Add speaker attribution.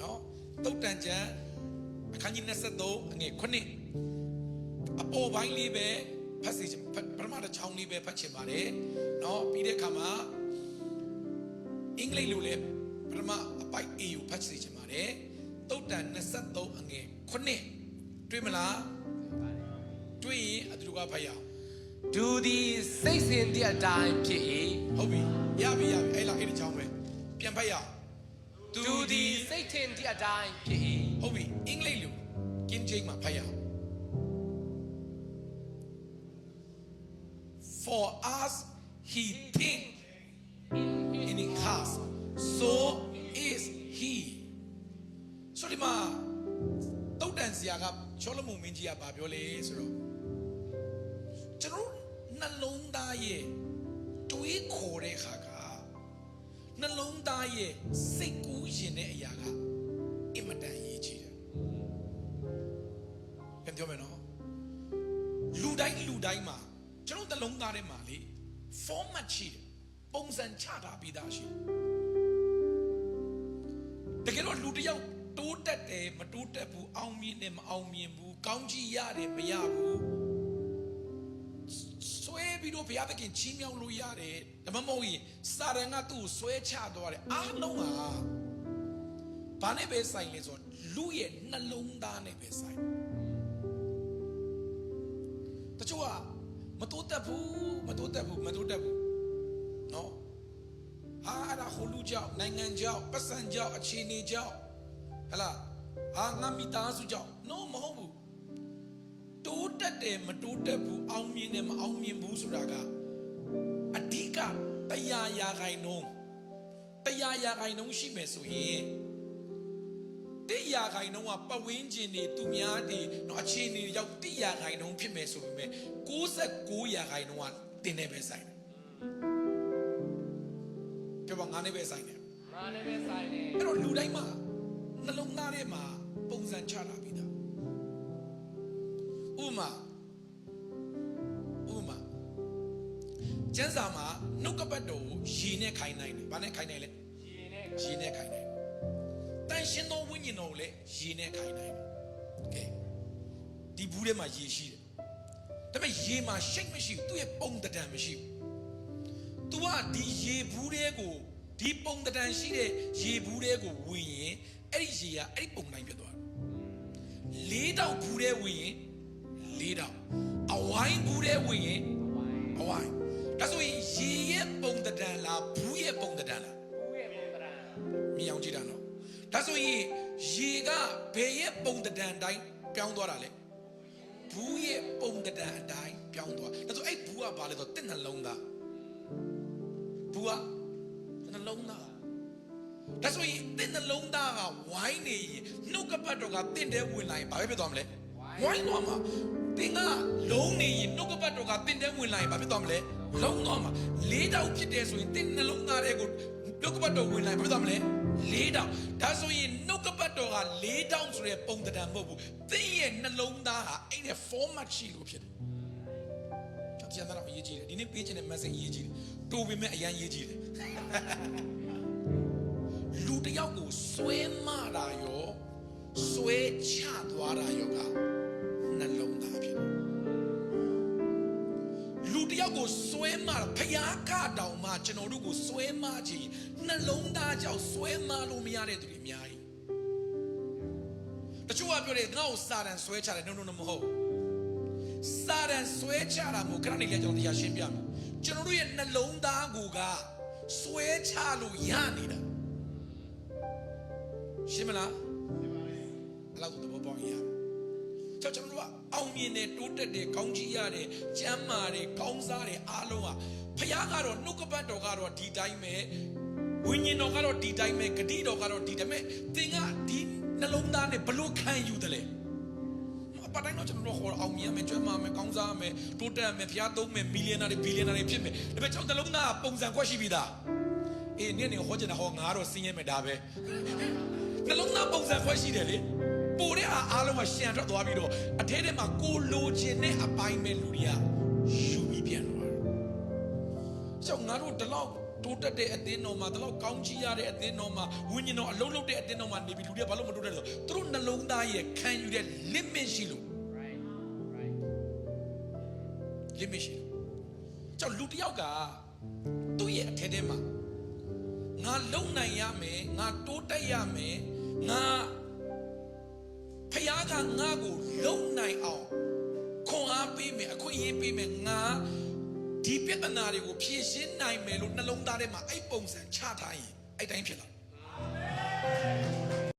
Speaker 1: နော်တုတ်တန်ကျမ်းအခန်းကြီး23အငယ်9အပေါ်ပိုင်းလေးပဲဖတ်စီပထမတစ်ချောင်းလေးပဲဖတ်ချင်ပါတယ်နော်ပြီးတဲ့အခါမှာအင်္ဂလိပ်လိုလည်းပထမအပိုက် A ကိုဖတ်စီချင်ပါတယ်တုတ်တန်23အငယ်9တွေ့မလားတွေ့ရင်အတူတူကဖတ်ရအောင်
Speaker 2: ဒူဒီစိတ်စင်တဲ့အတိုင်းဖြစ်၏
Speaker 1: ဟုတ်ပြီရပြီအဲ့လားအဲ့ဒီချောင်းပဲပြန်ဖတ်ရအောင်
Speaker 2: ဒူဒီစိတ်ထင်တဲ့အတိုင်းဖြစ်၏
Speaker 1: ဟုတ်ပြီအင်္ဂလိပ်လိုကင်းဂျိမ်းမှာဖတ်ရအောင် For us he think in his heart so is he ဆိုဒီမှာတုတ်တန်ဆရာကရှောလမုန်မင်းကြီးကဘာပြောလဲဆိုတော့ကျွန်တော်နှလုံးသားရဲ့တွေးခေါ်တဲ့ခါကနှလုံးသားရဲ့စိတ်ကူးရင်တဲ့အရာကအင်မတန်ရေးကြီးတယ်ပြန်ပြောမယ်နော်လူတိုင်းမှာကျွန်တော်နှလုံးသားထဲမှာလေ format ရှိတယ်ပုံစံချထားပြီးသားရှိတယ်တကယ်တော့လူတစ်ယောက်တိုးတက်တယ်မတိုးတက်ဘူးအောင်မြင်တယ်မအောင်မြင်ဘူးကောင်းကြီးရတယ်မရဘူးဆွဲပြီးတော့ဘုရားသခင်ချီးမြှောက်လို့ရတယ်ဒါမှမဟုတ်ရင်စာရန်ကသူ့ကိုဆွဲချသွားတယ်အားလုံးဟာဘာနဲ့ပဲဆိုင်လဲဆိုတော့လူရဲ့နှလုံးသားနဲ့ပဲဆိုင်တချို့ကမတိုးတက်ဘူးနော်အဲ့ဒါဟိုလူကြောင့်နိုင်ငံကြောင့်ပတ်စံကြောင့်အခြေအနေကြောင့်ဟလာငါမိသားစုကြောင့် no မဟုတ်ဘူးတိုးတက်တယ်မတိုးတက်ဘူးအောင်မြင်တယ်မအောင်မြင်ဘူးဆိုတာကအဓိက100%ရှိမယ်ဆိုရင်100%ကပတ်ဝန်းကျင်တွေသူများတွေနော်အခြေအနေရောက်100%ဖြစ်မယ်ဆိုပေမဲ့99%ကတင်နေပဲဆိုင်တယ်ပြောပါငါနဲ့ပဲဆိုင်တယ်အဲ့တော့လူတိုင်းမှာနှလုံးသားထဲမှာပုံစံချတာပြီးသားဥမာကျမ်းစာမှာနှုတ်ကပတ်တော်ကိုရေနဲ့ခိုင်းနိုင်တယ်ဘာနဲ့ခိုင်းနိုင်လဲရေနဲ့ခိုင်းနိုင်တယ်တန်ရှင်သောဝိညာဉ်တော်ကိုလည်းရေနဲ့ခိုင်းနိုင်တယ်โอเคဒီဘူးထဲမှာရေရှိတယ်ဒါပေမဲ့ရေမှာရှိတ်မရှိဘူးသူ့ရဲ့ပုံတံတန်မရှိဘူး तू ကဒီရေဘူးထဲကိုဒီပုံတံရှိတဲ့ရေဘူးထဲကိုဝင်ရင်အဲ့ဒီရေကအဲ့ဒီပုံတိုင်းဖြစ်သွားတယ်၄တောက်ဘူးထဲဝင်ရင်၄တောက်အဝိုင်းဘူးထဲဝင်ရင်အဝိုင်းဒါဆိုရင်ရေရဲ့ပုံတံလားဘူးရဲ့ပုံတံလားဘူးရဲ့ပုံတံမြင်အောင်ကြည့်တာနော်ဒါဆိုရင်ရေကဘယ်ရဲ့ပုံတံတိုင်းပြောင်းသွားတာလဲဘူးရဲ့ပုံတံအတိုင်းပြောင်းသွားဒါဆိုအဲ့ဘူးကဘာလဲဆိုတစ်နှလုံးသားဘူးကနှလုံးသားဒါဆိုရင်တစ်နှလုံးသားကဝိုင်းနေရင်နှုတ်ကပတ်တော်ကတင့်တဲ့ဝင်လာရင်ဘာပဲဖြစ်သွားမလဲဝိုင်းသွားမှာတင်ကလုံးနေရင်နှုတ်ကပတ်တော်ကတင့်တဲ့ဝင်လာရင်ဘာဖြစ်သွားမလဲလုံးသွားမှာ၄တောက်ဖြစ်တယ်ဆိုရင်တစ်နှလုံးသားတွေကိုနှုတ်ကပတ်တော်ဝင်လာရင်ဘာဖြစ်သွားမလဲ၄တောက်ဒါဆိုရင်နှုတ်ကပတ်တော်က၄တောက်ဆိုတဲ့ပုံတံမဟုတ်ဘူးတင်ရဲ့နှလုံးသားဟာအဲ့ဒီ format ရှိလို့ဖြစ်တယ်ကျန်တာတော့အရေးကြီးတယ်ဒီနေ့ပေးချင်တဲ့ message အရေးကြီးတယ်တိုးပေမဲ့အရန်ရေးကြီးတယ်လူတယောက်ကိုဆွဲမတာရောဆွဲချသွားတာရောကနှလုံးသားဖြစ်တယ်လူတယောက်ကိုဆွဲမတာဖျားကတောင်မှကျွန်တော်တို့ကိုဆွဲမခြင်းနှလုံးသားကြောင့်ဆွဲမလို့မရတဲ့သူတွေအများကြီးတချို့ကပြောတယ်ငါ့ကိုစာတန်ဆွဲချတယ် no မဟုတ်စာရန်ဆွဲချတာမို့ခဏနေလဲကျွန်တော်တရားရှင်းပြမယ်ကျွန်တော်တို့ရဲ့နှလုံးသားကိုကဆွဲချလို့ရနေတာရှင်းမလားအဲ့လောက်သဘောပေါက်ရကျွန်တော်တို့ကအောင်မြင်တယ်တိုးတက်တယ်ကောင်းကြီးရတယ်ကျမ်းမာတယ်ကောင်းစားတယ်အားလုံးကဖခင်ကတော့နှုတ်ကပတ်တော်ကတော့ဒီတိုင်းပဲဝိညာဉ်တော်ကတော့ဒီတိုင်းပဲဂတိတော်ကတော့ဒီတိုင်းပဲသင်ကဒီနှလုံးသားနဲ့ဘလို့ခံယူတယ်လဲပါတိုင်းတော့ကျွန်တော်တို့ဟောအောင်မြင်မယ်ကျွမ်းမယ်ကောင်းစားမယ်တိုးတက်မယ်ဖျားသုံးမယ်မီလီယံနာတွေဘီလီယံနာတွေဖြစ်မယ်ဒါပေမဲ့ကျွန်တော်နှလုံးသားပုံစံခွက်ရှိပြီသားအေးနေ့ဟောချင်တာဟောငါတော့စင်းရဲမယ်ဒါပဲနှလုံးသားပုံစံခွက်ရှိတယ်လေပိုတဲ့အားလုံးကရှံထွက်သွားပြီးတော့အထဲထဲမှာကိုလိုချင်တဲ့အပိုင်းပဲလူတွေကယူပြီးပြန်သွားတယ်ကျွန်တော်ငါတို့ဒီလောက် တိုးတက်တဲ့အသင်းတော်မှာတလောက်ကောင်းကြီးရတဲ့အသင်းတော်မှာဝိညာဉ်တော်အလုံးလုံးတဲ့အသင်းတော်မှာနေပြီးလူတွေကဘာလို့မတိုးတက်လဲဆိုသူတို့နှလုံးသားရဲ့ခံယူတဲ့ limit ရှိလို့ limit ရှိလို့ကြောင့်လူတစ်ယောက်ကသူ့ရဲ့အထက်ထဲမှာငါလုံနိုင်ရမယ်ငါတိုးတက်ရမယ်ငါဖခင်ကငါ့ကိုလုံနိုင်အောင်ခွန်အားပေးမယ်အခွင့်အရေးပေးမယ်ငါဒီပြဿနာတွေကိုဖြေရှင်းနိုင်မယ်လို့နှလုံးသားထဲမှာအဲ့ပုံစံချထားရင်အဲ့တိုင်းဖြစ်လာ